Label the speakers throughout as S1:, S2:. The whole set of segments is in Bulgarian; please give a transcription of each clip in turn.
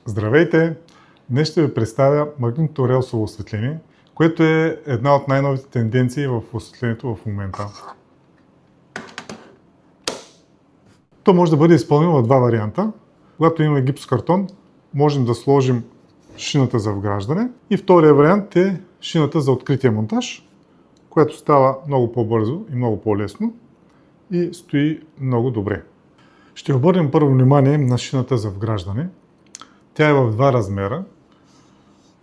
S1: Здравейте! Днес ще ви представя магнитно релсово осветление, което е една от най-новите тенденции в осветлението в момента. То може да бъде изпълнено в два варианта. Когато имаме гипсокартон, можем да сложим шината за вграждане и втория вариант е шината за открития монтаж, която става много по-бързо и много по-лесно и стои много добре. Ще обърнем първо внимание на шината за вграждане. Тя е в два размера,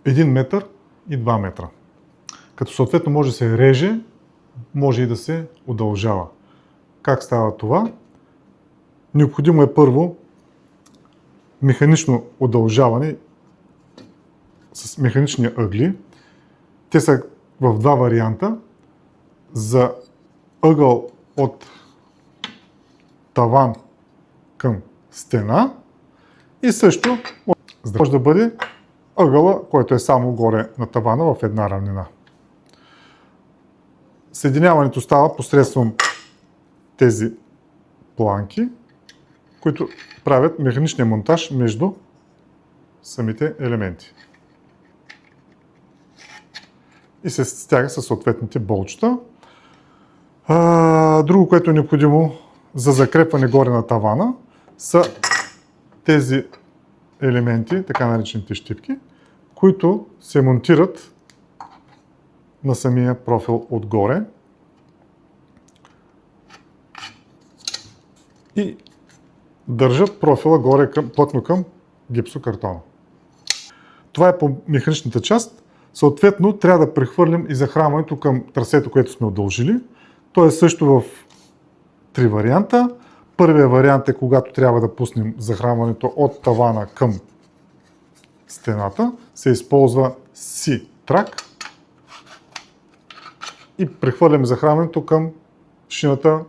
S1: 1 метър и 2 метра. Като съответно може да се реже, може и да се удължава. Как става това? Необходимо е първо механично удължаване с механични ъгли. Те са в два варианта. За ъгъл от таван към стена и също може да бъде ъгъла, който е само горе на тавана в една равнина. Съединяването става посредством тези планки, които правят механичния монтаж между самите елементи. И се стяга със съответните болчета. Друго, което е необходимо за закрепване горе на тавана, са тези елементи, така наречените щипки, които се монтират на самия профил отгоре и държат профила горе плътно към гипсокартона. Това е по механичната част. Съответно, трябва да прехвърлим и захранването към трасето, което сме удължили. То е също в три варианта. Първият вариант е когато трябва да пуснем захранването от тавана към стената. Се използва C-трак и прехвърляме захранването към шината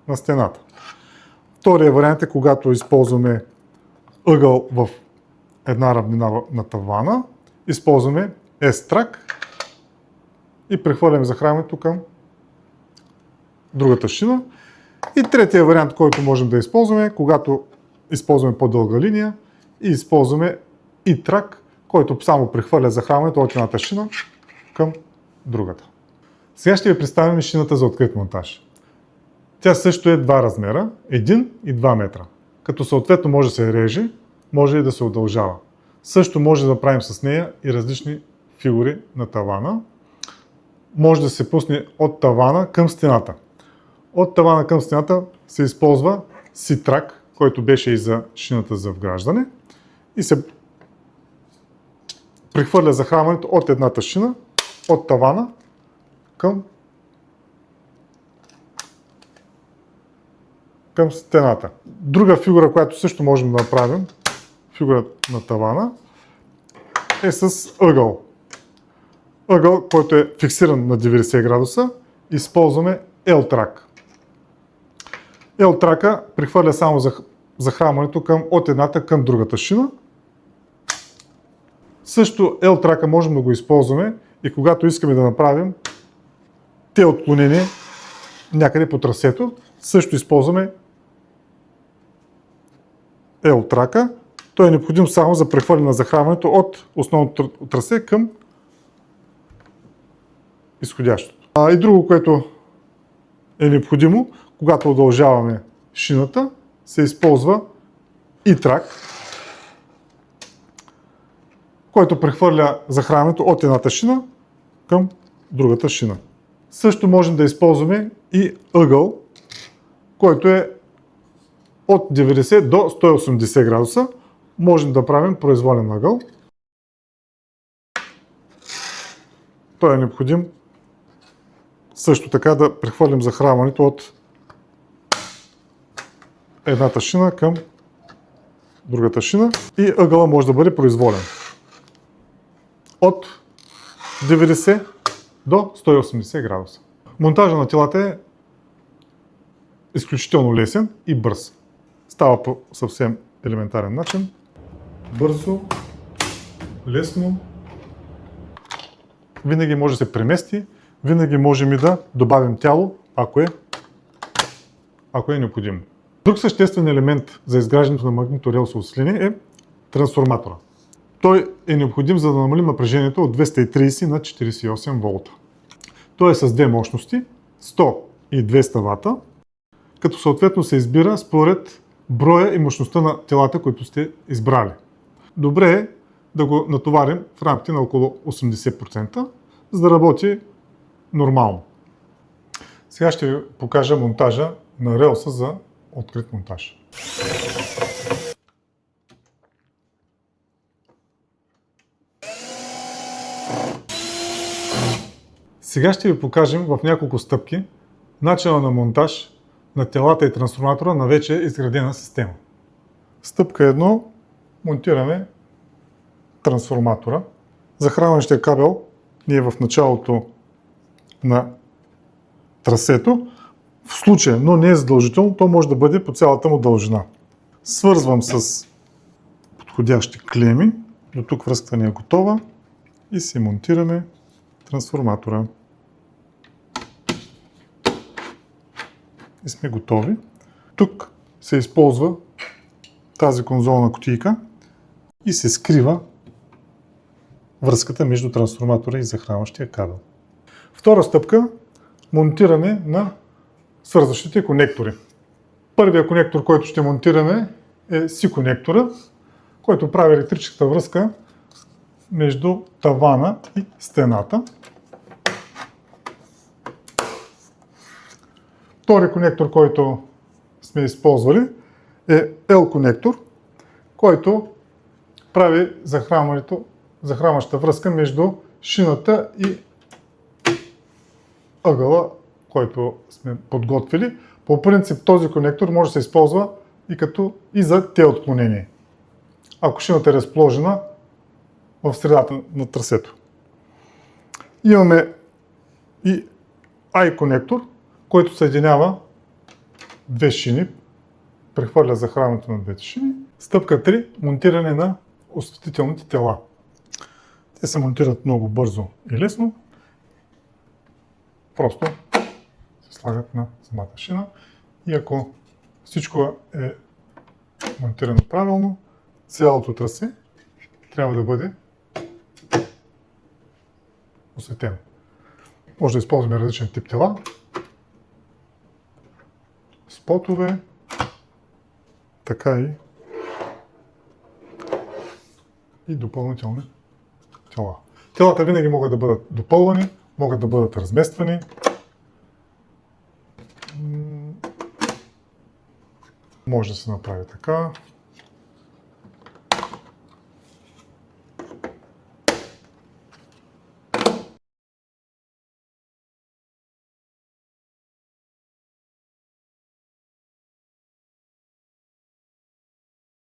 S1: на стената. Вторият вариант е когато използваме ъгъл в една равнина на тавана. Използваме S-трак и прехвърляме захранването към другата шина. И третия вариант, който можем да използваме, когато използваме по-дълга линия и използваме E-трак, който само прехвърля захранването от едната шина към другата. Сега ще ви представим шината за открит монтаж. Тя също е два размера, 1 и 2 метра. Като съответно може да се реже, може и да се удължава. Също може да правим с нея и различни фигури на тавана. Може да се пусне от тавана към стената. От тавана към стената се използва C-трак, който беше и за шината за вграждане и се прехвърля захранването от едната шина, от тавана към стената. Друга фигура, която също можем да направим, фигура на тавана, е с ъгъл. Ъгъл, който е фиксиран на 90 градуса, използваме L-трак. L-трака прехвърля само захранването от едната към другата шина. Също L-трака можем да го използваме и когато искаме да направим те отклонения някъде по трасето, също използваме L-трака. Той е необходим само за прехвърляне на захранването от основното трасе към изходящото. И друго, което е необходимо, когато удължаваме шината, се използва E-трак, който прехвърля захранването от едната шина към другата шина. Също можем да използваме и ъгъл, който е от 90 до 180 градуса. Можем да правим произволен ъгъл. Той е необходим също така да прехвърлим захранването от едната шина към другата шина и ъгъла може да бъде произволен. От 90 до 180 градуса. Монтажа на телата е изключително лесен и бърз. Става по съвсем елементарен начин. Бързо, лесно. Винаги може да се премести, винаги можем и да добавим тяло, ако е необходимо. Друг съществен елемент за изграждането на магнитно релсово осветление е трансформатора. Той е необходим, за да намалим напрежението от 230 на 48 волта. Той е с две мощности, 100 и 200 вата, като съответно се избира според броя и мощността на телата, които сте избрали. Добре е да го натоварим в рамките на около 80%, за да работи нормално. Сега ще ви покажа монтажа на релса за открит монтаж. Сега ще ви покажем в няколко стъпки начина на монтаж на телата и трансформатора на вече изградена система. Стъпка 1. Монтираме трансформатора. Захранващия кабел ни е в началото на трасето. В случая, но не е задължително, то може да бъде по цялата му дължина. Свързвам с подходящи клеми. До тук връзката ни е готова и си монтираме трансформатора. И сме готови. Тук се използва тази конзолна кутийка и се скрива връзката между трансформатора и захранващия кабел. Втора стъпка – монтиране на свързващите конектори. Първият конектор, който ще монтираме, е си-конектора, който прави електрическата връзка между тавана и стената. Втори конектор, който сме използвали, е L-конектор, който прави захранваща връзка между шината и ъгъла, който сме подготвили. По принцип този конектор може да се използва и за T-отклонение, ако шината е разположена в средата на трасето. Имаме и I-конектор, който съединява две шини, прехвърля захранването на двете шини. Стъпка 3. Монтиране на осветителните тела. Те се монтират много бързо и лесно. Просто се слагат на самата шина и ако всичко е монтирано правилно, цялото трасе трябва да бъде осветено. Може да използваме различен тип тела, спотове, така и допълнителни тела. Телата винаги могат да бъдат допълвани, могат да бъдат размествани. Може да се направи така.